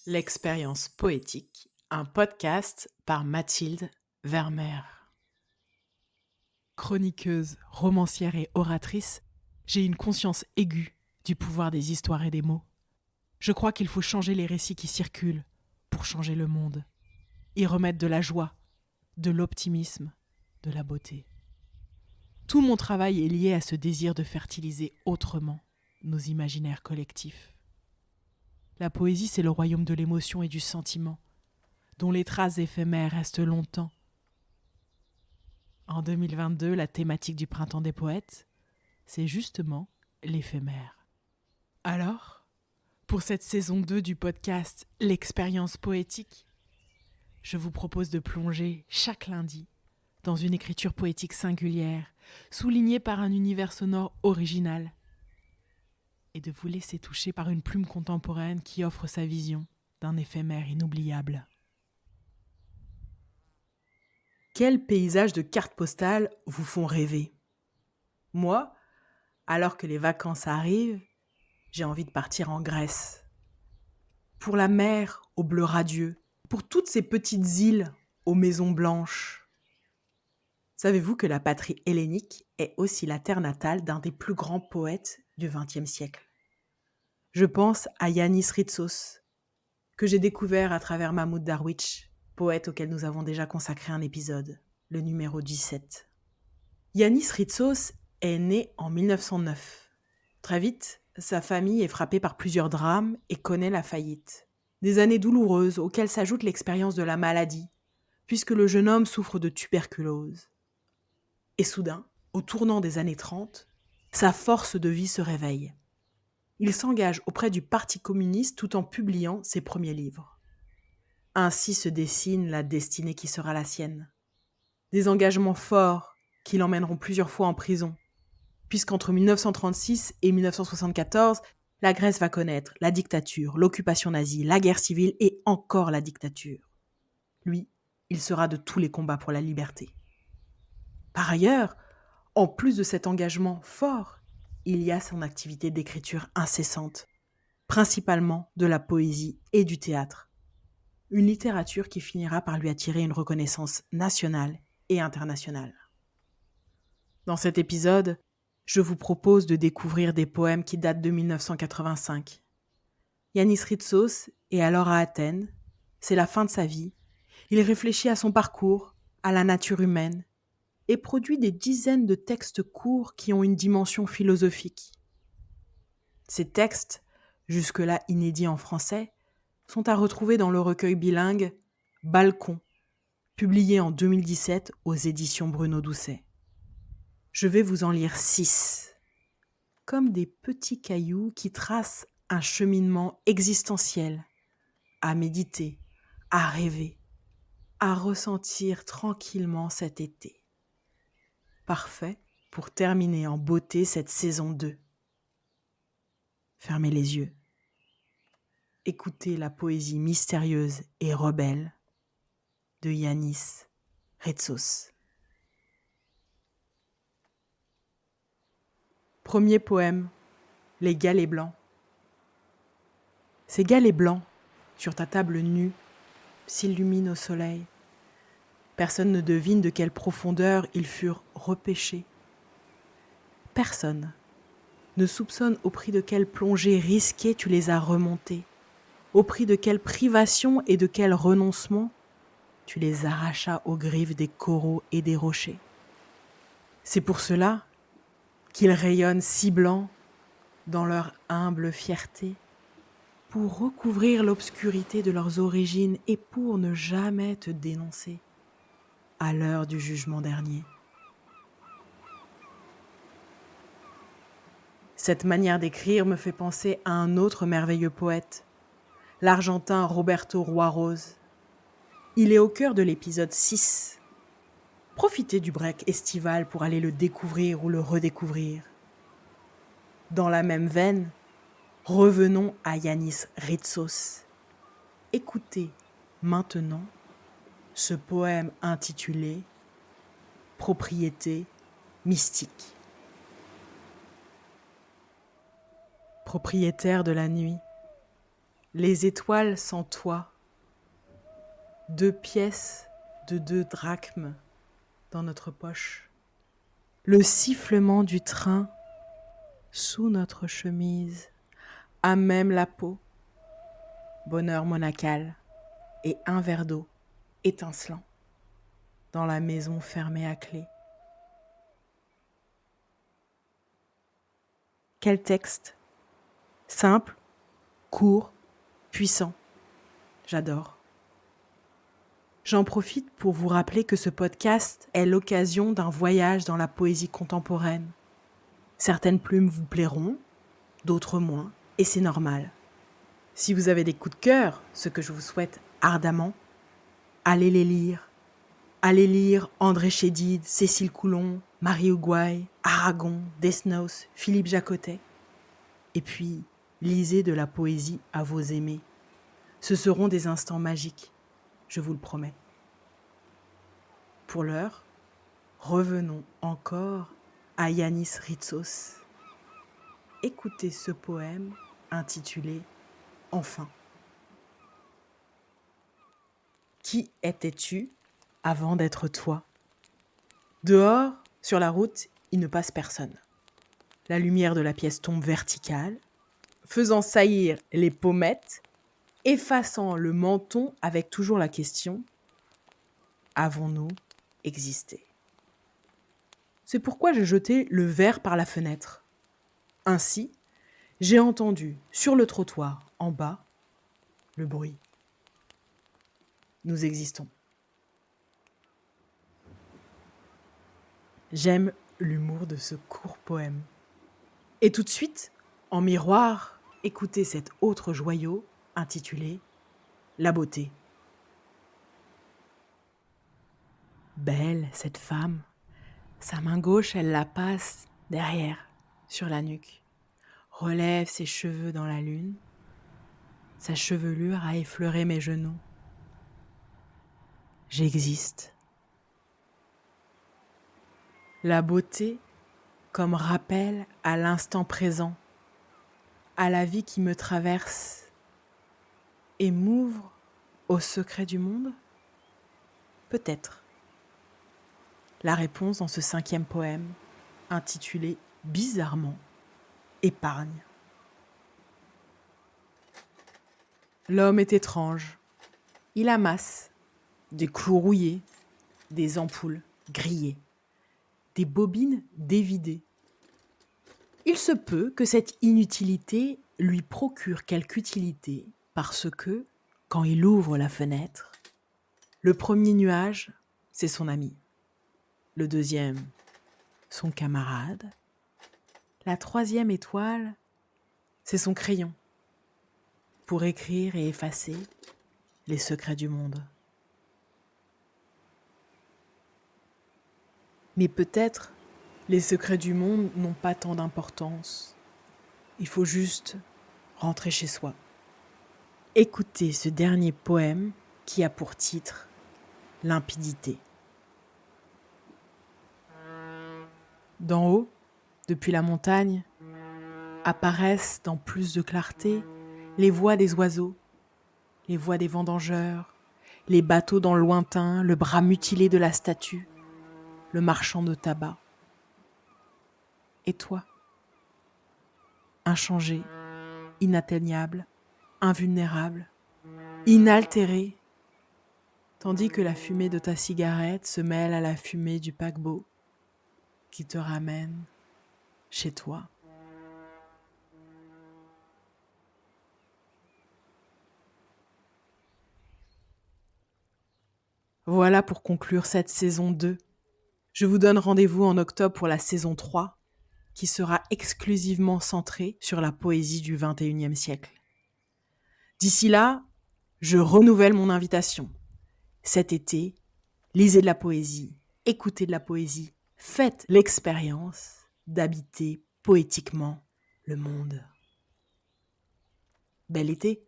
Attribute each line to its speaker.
Speaker 1: L'expérience poétique, un podcast par Mathilde Vermeer. Chroniqueuse, romancière et oratrice, j'ai une conscience aiguë du pouvoir des histoires et des mots. Je crois qu'il faut changer les récits qui circulent pour changer le monde, y remettre de la joie, de l'optimisme, de la beauté. Tout mon travail est lié à ce désir de fertiliser autrement nos imaginaires collectifs. La poésie, c'est le royaume de l'émotion et du sentiment, dont les traces éphémères restent longtemps. En 2022, la thématique du Printemps des poètes, c'est justement l'éphémère. Alors, pour cette saison 2 du podcast L'expérience poétique, je vous propose de plonger chaque lundi dans une écriture poétique singulière, soulignée par un univers sonore original, et de vous laisser toucher par une plume contemporaine qui offre sa vision d'un éphémère inoubliable. Quels paysages de cartes postales vous font rêver ? Moi, alors que les vacances arrivent, j'ai envie de partir en Grèce. Pour la mer au bleu radieux, pour toutes ces petites îles aux maisons blanches. Savez-vous que la patrie hellénique est aussi la terre natale d'un des plus grands poètes du XXe siècle ? Je pense à Yanis Ritsos, que j'ai découvert à travers Mahmoud Darwich, poète auquel nous avons déjà consacré un épisode, le numéro 17. Yanis Ritsos est né en 1909. Très vite, sa famille est frappée par plusieurs drames et connaît la faillite. Des années douloureuses auxquelles s'ajoute l'expérience de la maladie, puisque le jeune homme souffre de tuberculose. Et soudain, au tournant des années 30, sa force de vie se réveille. Il s'engage auprès du Parti communiste tout en publiant ses premiers livres. Ainsi se dessine la destinée qui sera la sienne. Des engagements forts qui l'emmèneront plusieurs fois en prison, puisqu'entre 1936 et 1974, la Grèce va connaître la dictature, l'occupation nazie, la guerre civile et encore la dictature. Lui, il sera de tous les combats pour la liberté. Par ailleurs, en plus de cet engagement fort, il y a son activité d'écriture incessante, principalement de la poésie et du théâtre. Une littérature qui finira par lui attirer une reconnaissance nationale et internationale. Dans cet épisode, je vous propose de découvrir des poèmes qui datent de 1985. Yanis Ritsos est alors à Athènes, c'est la fin de sa vie. Il réfléchit à son parcours, à la nature humaine, et produit des dizaines de textes courts qui ont une dimension philosophique. Ces textes, jusque-là inédits en français, sont à retrouver dans le recueil bilingue Balcon, publié en 2017 aux éditions Bruno Doucet. Je vais vous en lire 6, comme des petits cailloux qui tracent un cheminement existentiel, à méditer, à rêver, à ressentir tranquillement cet été. Parfait pour terminer en beauté cette saison 2. Fermez les yeux. Écoutez la poésie mystérieuse et rebelle de Yanis Ritsos. Premier poème, les galets blancs. Ces galets blancs, sur ta table nue, s'illuminent au soleil. Personne ne devine de quelle profondeur ils furent repêchés. Personne ne soupçonne au prix de quelle plongée risquée tu les as remontés, au prix de quelle privation et de quel renoncement tu les arrachas aux griffes des coraux et des rochers. C'est pour cela qu'ils rayonnent si blancs dans leur humble fierté, pour recouvrir l'obscurité de leurs origines et pour ne jamais te dénoncer à l'heure du jugement dernier. Cette manière d'écrire me fait penser à un autre merveilleux poète, l'Argentin Roberto Ruarose. Il est au cœur de l'épisode 6. Profitez du break estival pour aller le découvrir ou le redécouvrir. Dans la même veine, revenons à Yanis Ritsos. Écoutez maintenant ce poème intitulé « Propriété mystique ». Propriétaire de la nuit, Les étoiles sans toi, 2 pièces de 2 drachmes dans notre poche. Le sifflement du train sous notre chemise, à même la peau. Bonheur monacal et un verre d'eau étincelant dans la maison fermée à clé. Quel texte! Simple, court, puissant. J'adore. J'en profite pour vous rappeler que ce podcast est l'occasion d'un voyage dans la poésie contemporaine. Certaines plumes vous plairont, d'autres moins, et c'est normal. Si vous avez des coups de cœur, ce que je vous souhaite ardemment, allez les lire. Allez lire André Chédid, Cécile Coulon, Marie Hougoaï, Aragon, Desnos, Philippe Jacotet. Et puis, lisez de la poésie à vos aimés. Ce seront des instants magiques, je vous le promets. Pour l'heure, revenons encore à Yanis Ritsos. Écoutez ce poème intitulé « Enfin ». Qui étais-tu avant d'être toi ? Dehors, sur la route, il ne passe personne. La lumière de la pièce tombe verticale, faisant saillir les pommettes, effaçant le menton avec toujours la question « Avons-nous existé ?» C'est pourquoi j'ai jeté le verre par la fenêtre. Ainsi, j'ai entendu sur le trottoir en bas le bruit. Nous existons. J'aime l'humour de ce court poème. Et tout de suite, en miroir, écoutez cet autre joyau intitulé « La beauté ». Belle, cette femme. Sa main gauche, elle la passe derrière, sur la nuque. Relève ses cheveux dans la lune. Sa chevelure a effleuré mes genoux. J'existe. La beauté comme rappel à l'instant présent, à la vie qui me traverse et m'ouvre au secret du monde ? Peut-être. La réponse dans ce 5e poème, intitulé bizarrement « Épargne ». L'homme est étrange. Il amasse des clous rouillés, des ampoules grillées, des bobines dévidées. Il se peut que cette inutilité lui procure quelque utilité parce que, quand il ouvre la fenêtre, le premier nuage, c'est son ami. Le deuxième, son camarade. La 3e étoile, c'est son crayon pour écrire et effacer les secrets du monde. Mais peut-être, les secrets du monde n'ont pas tant d'importance. Il faut juste rentrer chez soi. Écoutez ce dernier poème qui a pour titre « Limpidité ». D'en haut, depuis la montagne, apparaissent dans plus de clarté les voix des oiseaux, les voix des vendangeurs, les bateaux dans le lointain, le bras mutilé de la statue, le marchand de tabac. Et toi, inchangé, inatteignable, invulnérable, inaltéré, tandis que la fumée de ta cigarette se mêle à la fumée du paquebot qui te ramène chez toi. Voilà pour conclure cette saison 2. Je vous donne rendez-vous en octobre pour la saison 3, qui sera exclusivement centrée sur la poésie du XXIe siècle. D'ici là, je renouvelle mon invitation. Cet été, lisez de la poésie, écoutez de la poésie, faites l'expérience d'habiter poétiquement le monde. Bel été!